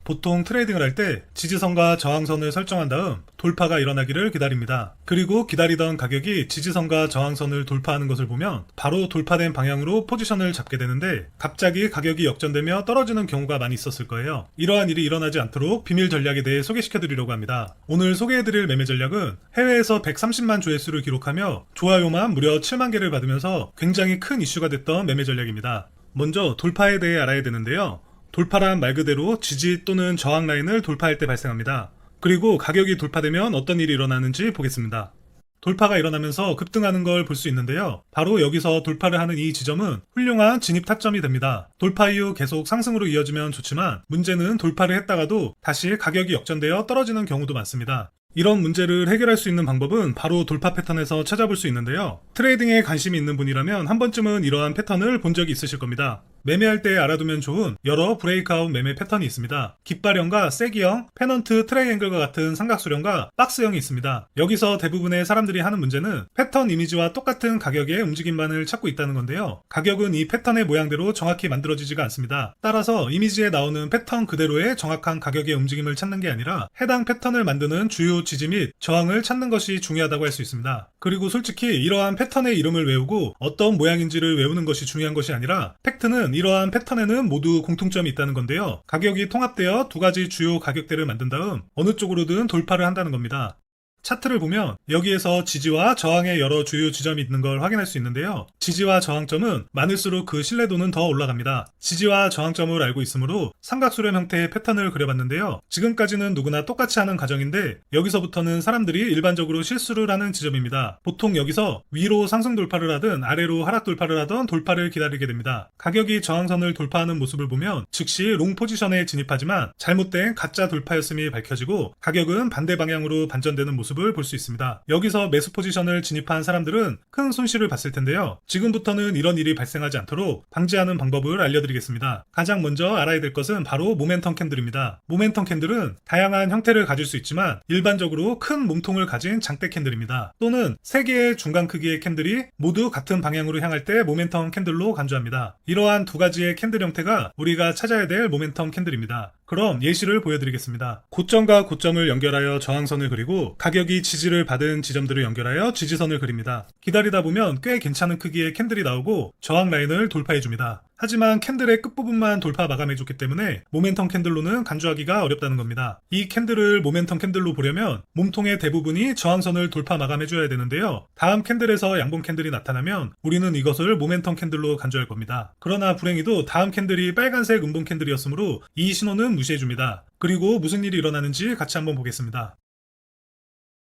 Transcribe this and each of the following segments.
보통 트레이딩을 할 때 지지선과 저항선을 설정한 다음 돌파가 일어나기를 기다립니다. 그리고 기다리던 가격이 지지선과 저항선을 돌파하는 것을 보면 바로 돌파된 방향으로 포지션을 잡게 되는데 갑자기 가격이 역전되며 떨어지는 경우가 많이 있었을 거예요. 이러한 일이 일어나지 않도록 비밀 전략에 대해 소개시켜드리려고 합니다. 오늘 소개해드릴 매매 전략은 해외에서 130만 조회수를 기록하며 좋아요만 무려 7만 개를 받으면서 굉장히 큰 이슈가 됐던 매매 전략입니다. 먼저 돌파에 대해 알아야 되는데요. 돌파란 말 그대로 지지 또는 저항 라인을 돌파할 때 발생합니다. 그리고 가격이 돌파되면 어떤 일이 일어나는지 보겠습니다. 돌파가 일어나면서 급등하는 걸 볼 수 있는데요. 바로 여기서 돌파를 하는 이 지점은 훌륭한 진입 타점이 됩니다. 돌파 이후 계속 상승으로 이어지면 좋지만 문제는 돌파를 했다가도 다시 가격이 역전되어 떨어지는 경우도 많습니다. 이런 문제를 해결할 수 있는 방법은 바로 돌파 패턴에서 찾아볼 수 있는데요. 트레이딩에 관심이 있는 분이라면 한 번쯤은 이러한 패턴을 본 적이 있으실 겁니다. 매매할 때 알아두면 좋은 여러 브레이크아웃 매매 패턴이 있습니다. 깃발형과 세기형, 페넌트 트라이앵글과 같은 삼각수령과 박스형이 있습니다. 여기서 대부분의 사람들이 하는 문제는 패턴 이미지와 똑같은 가격의 움직임만을 찾고 있다는 건데요. 가격은 이 패턴의 모양대로 정확히 만들어지지가 않습니다. 따라서 이미지에 나오는 패턴 그대로의 정확한 가격의 움직임을 찾는 게 아니라 해당 패턴을 만드는 주요 지지 및 저항을 찾는 것이 중요하다고 할 수 있습니다. 그리고 솔직히 이러한 패턴의 이름을 외우고 어떤 모양인지를 외우는 것이 중요한 것이 아니라 팩트는 이러한 패턴에는 모두 공통점이 있다는 건데요. 가격이 통합되어 두 가지 주요 가격대를 만든 다음 어느 쪽으로든 돌파를 한다는 겁니다. 차트를 보면 여기에서 지지와 저항의 여러 주요 지점이 있는 걸 확인할 수 있는데요. 지지와 저항점은 많을수록 그 신뢰도는 더 올라갑니다. 지지와 저항점을 알고 있으므로 삼각수렴 형태의 패턴을 그려봤는데요. 지금까지는 누구나 똑같이 하는 과정인데 여기서부터는 사람들이 일반적으로 실수를 하는 지점입니다. 보통 여기서 위로 상승 돌파를 하든 아래로 하락 돌파를 하던 돌파를 기다리게 됩니다. 가격이 저항선을 돌파하는 모습을 보면 즉시 롱 포지션에 진입하지만 잘못된 가짜 돌파였음이 밝혀지고 가격은 반대 방향으로 반전되는 모습을 볼 수 있습니다. 여기서 매수 포지션을 진입한 사람들은 큰 손실을 봤을 텐데요. 지금부터는 이런 일이 발생하지 않도록 방지하는 방법을 알려드리겠습니다. 가장 먼저 알아야 될 것은 바로 모멘텀 캔들입니다. 모멘텀 캔들은 다양한 형태를 가질 수 있지만 일반적으로 큰 몸통을 가진 장대 캔들입니다. 또는 3개의 중간 크기의 캔들이 모두 같은 방향으로 향할 때 모멘텀 캔들로 간주합니다. 이러한 두 가지의 캔들 형태가 우리가 찾아야 될 모멘텀 캔들입니다. 그럼 예시를 보여드리겠습니다. 고점과 고점을 연결하여 저항선을 그리고 가격이 지지를 받은 지점들을 연결하여 지지선을 그립니다. 기다리다 보면 꽤 괜찮은 크기의 캔들이 나오고 저항 라인을 돌파해줍니다. 하지만 캔들의 끝부분만 돌파 마감해줬기 때문에 모멘텀 캔들로는 간주하기가 어렵다는 겁니다. 이 캔들을 모멘텀 캔들로 보려면 몸통의 대부분이 저항선을 돌파 마감해줘야 되는데요. 다음 캔들에서 양봉 캔들이 나타나면 우리는 이것을 모멘텀 캔들로 간주할 겁니다. 그러나 불행히도 다음 캔들이 빨간색 음봉 캔들이었으므로 이 신호는 무시해줍니다. 그리고 무슨 일이 일어나는지 같이 한번 보겠습니다.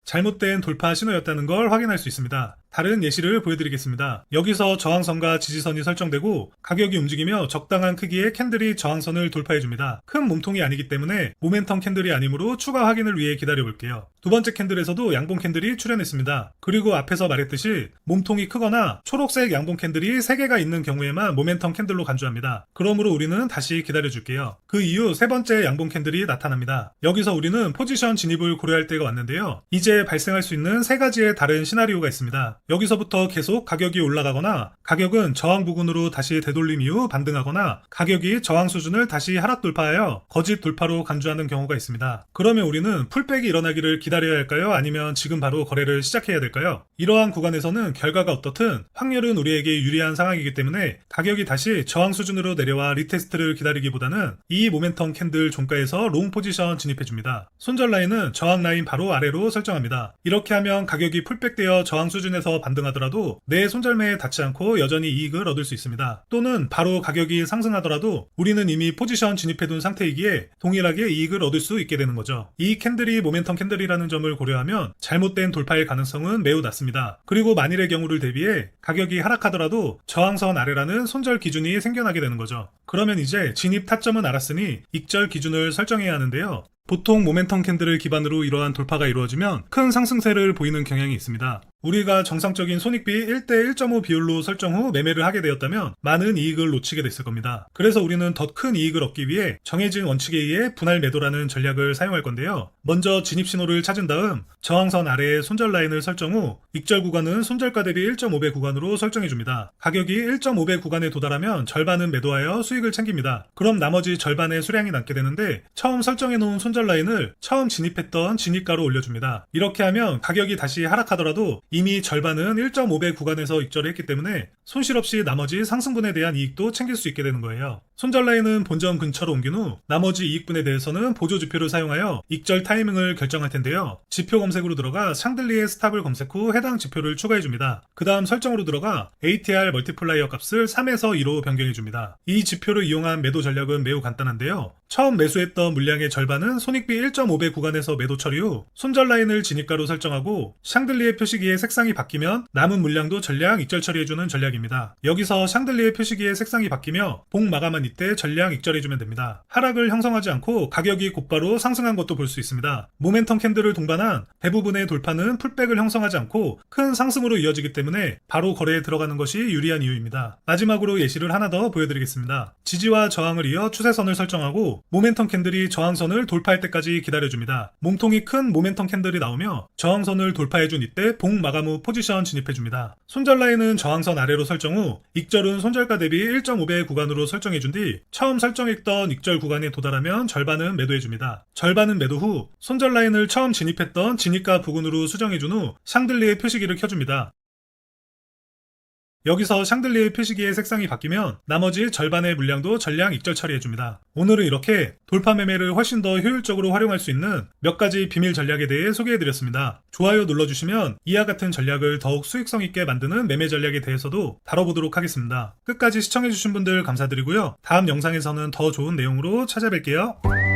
잘못된 돌파 신호였다는 걸 확인할 수 있습니다. 다른 예시를 보여드리겠습니다. 여기서 저항선과 지지선이 설정되고 가격이 움직이며 적당한 크기의 캔들이 저항선을 돌파해줍니다. 큰 몸통이 아니기 때문에 모멘텀 캔들이 아니므로 추가 확인을 위해 기다려볼게요. 두 번째 캔들에서도 양봉 캔들이 출현했습니다. 그리고 앞에서 말했듯이 몸통이 크거나 초록색 양봉 캔들이 3개가 있는 경우에만 모멘텀 캔들로 간주합니다. 그러므로 우리는 다시 기다려줄게요. 그 이후 세 번째 양봉 캔들이 나타납니다. 여기서 우리는 포지션 진입을 고려할 때가 왔는데요. 이제 발생할 수 있는 3가지의 다른 시나리오가 있습니다. 여기서부터 계속 가격이 올라가거나 가격은 저항 부근으로 다시 되돌림 이후 반등하거나 가격이 저항 수준을 다시 하락 돌파하여 거짓 돌파로 간주하는 경우가 있습니다. 그러면 우리는 풀백이 일어나기를 기다려야 할까요? 아니면 지금 바로 거래를 시작해야 될까요? 이러한 구간에서는 결과가 어떻든 확률은 우리에게 유리한 상황이기 때문에 가격이 다시 저항 수준으로 내려와 리테스트를 기다리기보다는 이 모멘텀 캔들 종가에서 롱 포지션 진입해줍니다. 손절 라인은 저항 라인 바로 아래로 설정합니다. 이렇게 하면 가격이 풀백되어 저항 수준에서 반등하더라도 내 손절매에 닿지 않고 여전히 이익을 얻을 수 있습니다. 또는 바로 가격이 상승하더라도 우리는 이미 포지션 진입해둔 상태이기에 동일하게 이익을 얻을 수 있게 되는 거죠. 이 캔들이 모멘텀 캔들이라는 점을 고려하면 잘못된 돌파의 가능성은 매우 낮습니다. 그리고 만일의 경우를 대비해 가격이 하락하더라도 저항선 아래라는 손절 기준이 생겨나게 되는 거죠. 그러면 이제 진입 타점은 알았으니 익절 기준을 설정해야 하는데요. 보통 모멘텀 캔들을 기반으로 이러한 돌파가 이루어지면 큰 상승세를 보이는 경향이 있습니다. 우리가 정상적인 손익비 1대 1.5 비율로 설정 후 매매를 하게 되었다면 많은 이익을 놓치게 됐을 겁니다. 그래서 우리는 더 큰 이익을 얻기 위해 정해진 원칙에 의해 분할 매도라는 전략을 사용할 건데요. 먼저 진입 신호를 찾은 다음 저항선 아래에 손절 라인을 설정 후 익절 구간은 손절가 대비 1.5배 구간으로 설정해 줍니다. 가격이 1.5배 구간에 도달하면 절반은 매도하여 수익을 챙깁니다. 그럼 나머지 절반의 수량이 남게 되는데 처음 설정해 놓은 손절 라인을 처음 진입했던 진입가로 올려줍니다. 이렇게 하면 가격이 다시 하락하더라도 이미 절반은 1.5배 구간에서 익절을 했기 때문에 손실 없이 나머지 상승분에 대한 이익도 챙길 수 있게 되는 거예요. 손절 라인은 본전 근처로 옮긴 후 나머지 이익분에 대해서는 보조 지표를 사용하여 익절 타이밍을 결정할 텐데요. 지표 검색으로 들어가 샹들리에 스탑을 검색 후 해당 지표를 추가해 줍니다. 그 다음 설정으로 들어가 ATR 멀티플라이어 값을 3에서 2로 변경해 줍니다. 이 지표를 이용한 매도 전략은 매우 간단한데요. 처음 매수했던 물량의 절반은 손익비 1.5배 구간에서 매도 처리 후 손절 라인을 진입가로 설정하고 샹들리에 표시기의 색상이 바뀌면 남은 물량도 전량 익절 처리해주는 전략입니다. 여기서 샹들리에 표시기의 색상이 바뀌며 봉 마감한 이때 전량 익절해주면 됩니다. 하락을 형성하지 않고 가격이 곧바로 상승한 것도 볼 수 있습니다. 모멘텀 캔들을 동반한 대부분의 돌파는 풀백을 형성하지 않고 큰 상승으로 이어지기 때문에 바로 거래에 들어가는 것이 유리한 이유입니다. 마지막으로 예시를 하나 더 보여드리겠습니다. 지지와 저항을 이어 추세선을 설정하고 모멘텀 캔들이 저항선을 돌파할 때까지 기다려줍니다. 몸통이 큰 모멘텀 캔들이 나오며 저항선을 돌파해준 이때 봉 마감 후 포지션 진입해줍니다. 손절 라인은 저항선 아래로 설정 후 익절은 손절가 대비 1.5배 구간으로 설정해준 뒤 처음 설정했던 익절 구간에 도달하면 절반은 매도해줍니다. 절반은 매도 후 손절 라인을 처음 진입했던 진입가 부근으로 수정해준 후 샹들리에 표시기를 켜줍니다. 여기서 샹들리에 표시기의 색상이 바뀌면 나머지 절반의 물량도 전량 익절 처리해줍니다. 오늘은 이렇게 돌파 매매를 훨씬 더 효율적으로 활용할 수 있는 몇 가지 비밀 전략에 대해 소개해드렸습니다. 좋아요 눌러주시면 이와 같은 전략을 더욱 수익성 있게 만드는 매매 전략에 대해서도 다뤄보도록 하겠습니다. 끝까지 시청해주신 분들 감사드리고요. 다음 영상에서는 더 좋은 내용으로 찾아뵐게요.